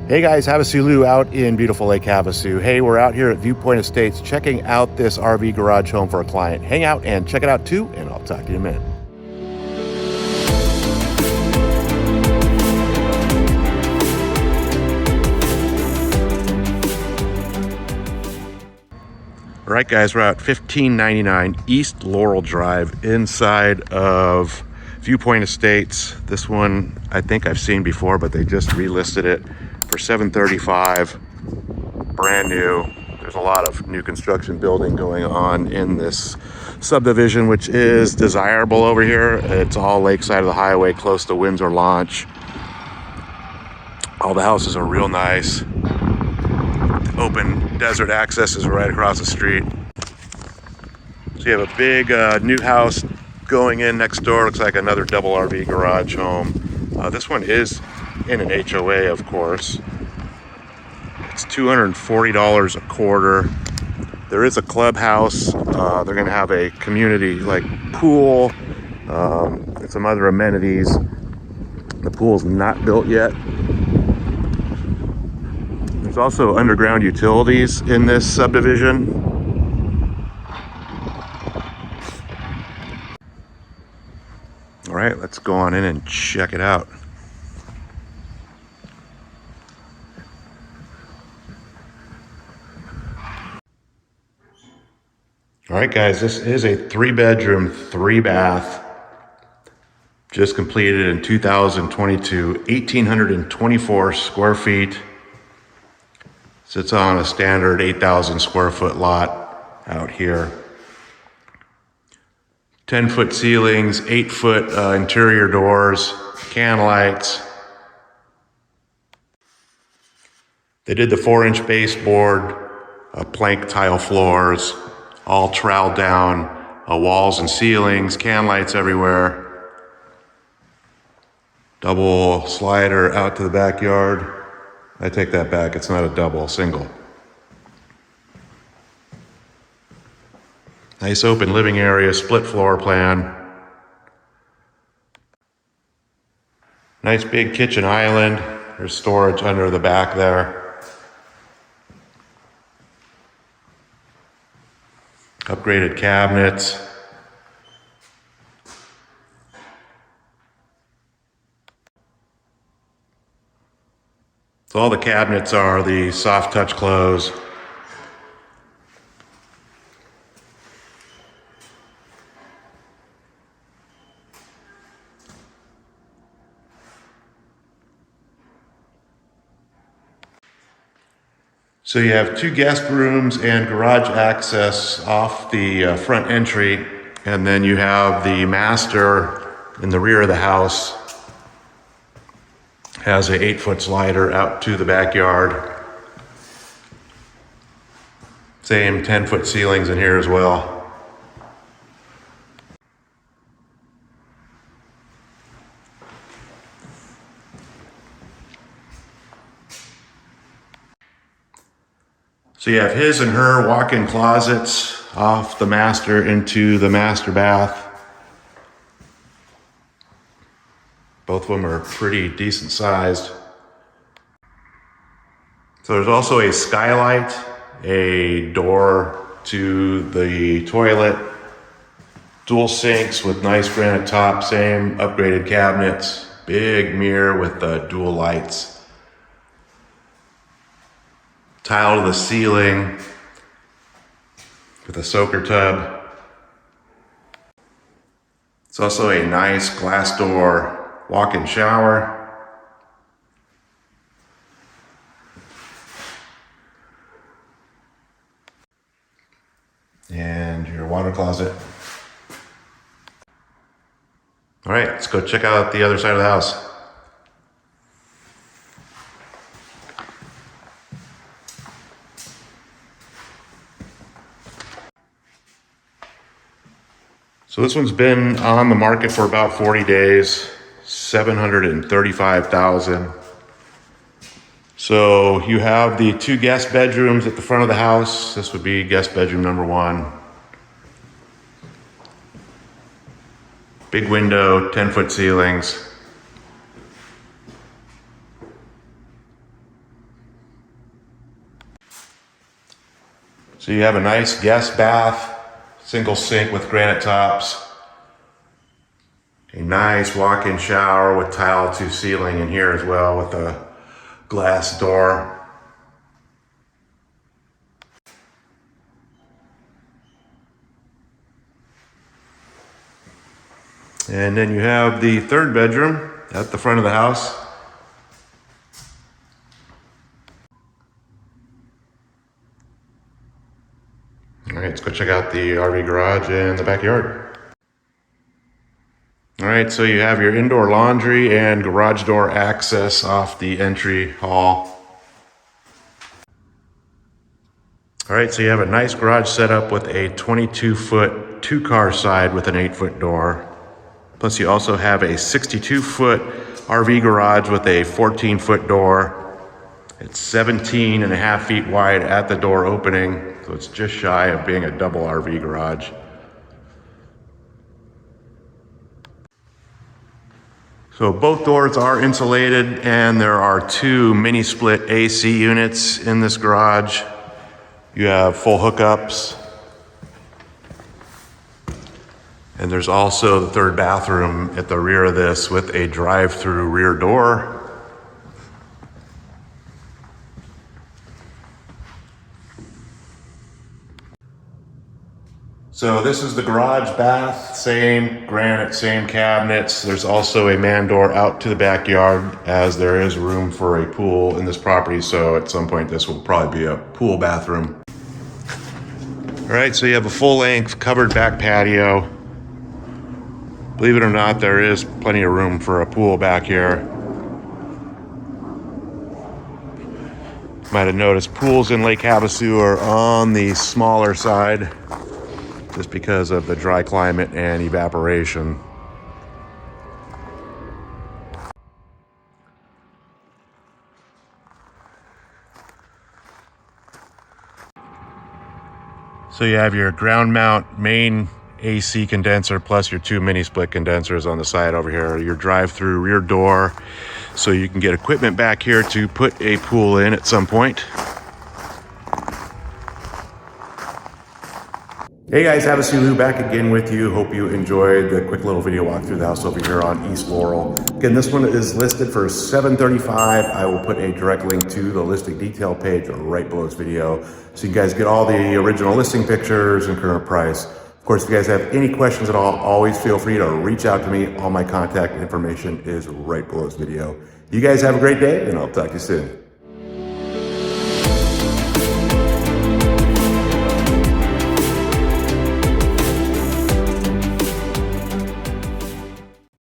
Hey guys, HavasuLew out in beautiful Lake Havasu. Hey, we're out here at Viewpoint Estates checking out this RV garage home for a client. Hang out and check it out too, and I'll talk to you in a minute. All right guys, we're at 1599 East Laurel Drive inside of Viewpoint Estates. This one I think I've seen before, but they just relisted it for $735, brand new. There's a lot of new construction building going on in this subdivision, which is desirable over here. It's all lakeside of the highway, close to Windsor Launch. All the houses are real nice. Open desert access is right across the street. So you have a big new house going in next door. Looks like another double RV garage home. This one is in an HOA, of course. It's $240 a quarter. There is a clubhouse. They're gonna have a community like pool and some other amenities. The pool's not built yet. There's also underground utilities in this subdivision. All right, let's go on in and check it out. All right, guys, this is a 3-bedroom, 3-bath, just completed in 2022, 1,824 square feet. Sits on a standard 8,000 square foot lot out here. 10-foot ceilings, 8-foot interior doors, can lights. They did the 4-inch baseboard, plank tile floors, all troweled down, walls and ceilings, can lights everywhere. Double slider out to the backyard. I take that back, it's not a double, single. Nice open living area, split floor plan. Nice big kitchen island. There's storage under the back there. Upgraded cabinets. So all the cabinets are the soft touch close. So you have 2 guest rooms and garage access off the front entry, and then you have the master in the rear of the house. Has a 8-foot slider out to the backyard. Same 10-foot ceilings in here as well. So you have his and her walk-in closets off the master into the master bath. Both of them are pretty decent sized. So there's also a skylight, a door to the toilet, dual sinks with nice granite top, same upgraded cabinets, big mirror with dual lights. Tile to the ceiling with a soaker tub. It's also a nice glass door walk-in shower. And your water closet. All right, let's go check out the other side of the house. So this one's been on the market for about 40 days, $735,000. So you have the 2 guest bedrooms at the front of the house. This would be guest bedroom number 1. Big window, 10-foot ceilings. So you have a nice guest bath, single sink with granite tops, a nice walk-in shower with tile to ceiling in here as well with a glass door. And then you have the third bedroom at the front of the house. All right, let's go check out the RV garage and the backyard. All right, so you have your indoor laundry and garage door access off the entry hall. All right, so you have a nice garage setup with a 22-foot two-car side with an 8-foot door. Plus you also have a 62-foot RV garage with a 14-foot door. It's 17 and a half feet wide at the door opening, so it's just shy of being a double RV garage. So both doors are insulated, and there are 2 mini split AC units in this garage. You have full hookups. And there's also the third bathroom at the rear of this with a drive-through rear door. So this is the garage bath, same granite, same cabinets. There's also a man door out to the backyard, as there is room for a pool in this property. So at some point this will probably be a pool bathroom. All right, so you have a full-length covered back patio. Believe it or not, there is plenty of room for a pool back here. Might have noticed pools in Lake Havasu are on the smaller side, just because of the dry climate and evaporation. So you have your ground mount main AC condenser plus your 2 mini split condensers on the side over here, your drive-through rear door, so you can get equipment back here to put a pool in at some point. Hey guys, HavasuLew back again with you. Hope you enjoyed the quick little video walk through the house over here on East Laurel. Again, this one is listed for $735. I will put a direct link to the listing detail page right below this video, so you guys get all the original listing pictures and current price. Of course, if you guys have any questions at all, always feel free to reach out to me. All my contact information is right below this video. You guys have a great day, and I'll talk to you soon.